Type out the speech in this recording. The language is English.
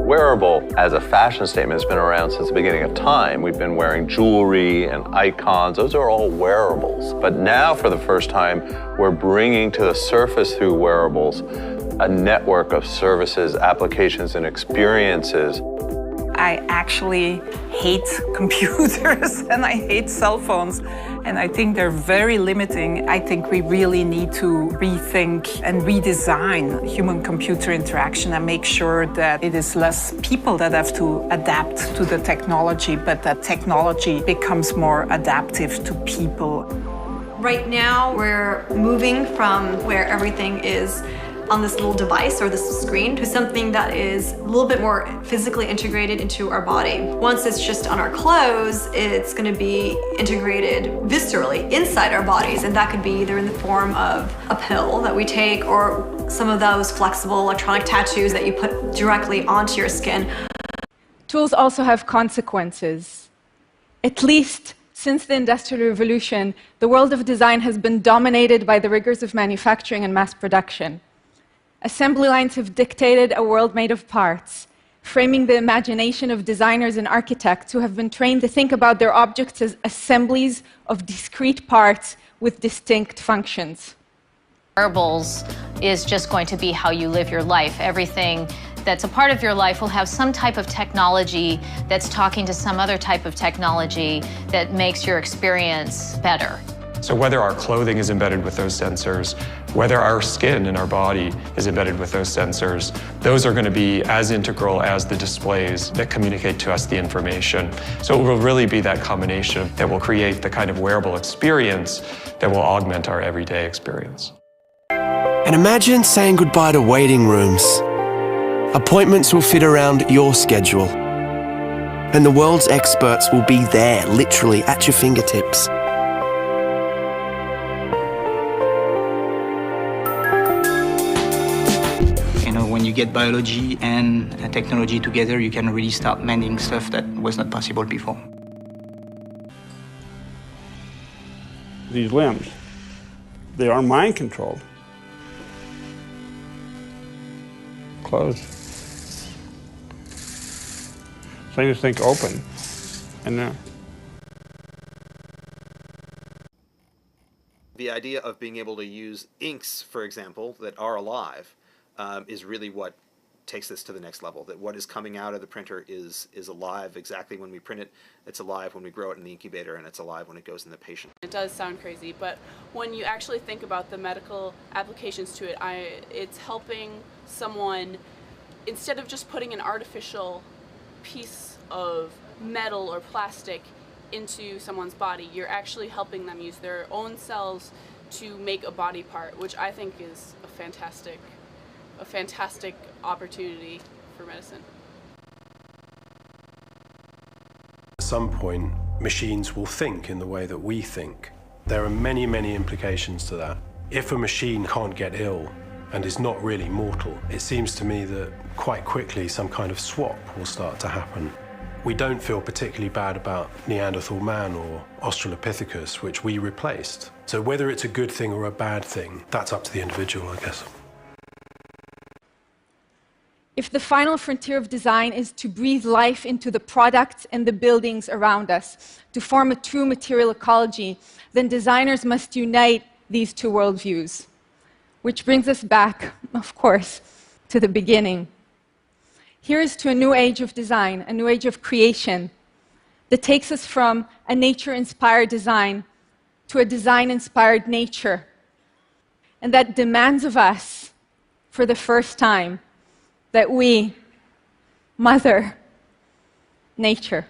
Wearable as a fashion statement has been around since the beginning of time. We've been wearing jewelry and icons. Those are all wearables. But now, for the first time, we're bringing to the surface through wearables a network of services, applications, and experiences. I actually hate computers and I hate cell phones, and I think they're very limiting. I think we really need to rethink and redesign human-computer interaction and make sure that it is less people that have to adapt to the technology, but that technology becomes more adaptive to people. Right now, we're moving from where everything is on this little device or this screen to something that is a little bit more physically integrated into our body. Once it's just on our clothes, it's going to be integrated viscerally inside our bodies, and that could be either in the form of a pill that we take or some of those flexible electronic tattoos that you put directly onto your skin. Tools also have consequences. At least since the Industrial Revolution, the world of design has been dominated by the rigors of manufacturing and mass production. Assembly lines have dictated a world made of parts, framing the imagination of designers and architects who have been trained to think about their objects as assemblies of discrete parts with distinct functions. Wearables is just going to be how you live your life. Everything that's a part of your life will have some type of technology that's talking to some other type of technology that makes your experience better. So whether our clothing is embedded with those sensors, whether our skin in our body is embedded with those sensors, those are going to be as integral as the displays that communicate to us the information. So it will really be that combination that will create the kind of wearable experience that will augment our everyday experience. And imagine saying goodbye to waiting rooms. Appointments will fit around your schedule. And the world's experts will be there, literally at your fingertips. When you get biology and technology together, you can really start mending stuff that was not possible before. These limbs, they are mind-controlled. Closed. So you just think open, and there. The idea of being able to use inks, for example, that are alive, is really what takes this to the next level. That what is coming out of the printer is alive exactly when we print it. It's alive when we grow it in the incubator, and it's alive when it goes in the patient. It does sound crazy, but when you actually think about the medical applications to it, it's helping someone, instead of just putting an artificial piece of metal or plastic into someone's body, you're actually helping them use their own cells to make a body part, which I think is a fantastic opportunity for medicine. At some point, machines will think in the way that we think. There are many, many implications to that. If a machine can't get ill and is not really mortal, it seems to me that quite quickly some kind of swap will start to happen. We don't feel particularly bad about Neanderthal man or Australopithecus, which we replaced. So whether it's a good thing or a bad thing, that's up to the individual, I guess. If the final frontier of design is to breathe life into the products and the buildings around us, to form a true material ecology, then designers must unite these two worldviews. Which brings us back, of course, to the beginning. Here is to a new age of design, a new age of creation, that takes us from a nature-inspired design to a design-inspired nature, and that demands of us, for the first time, that we mother nature.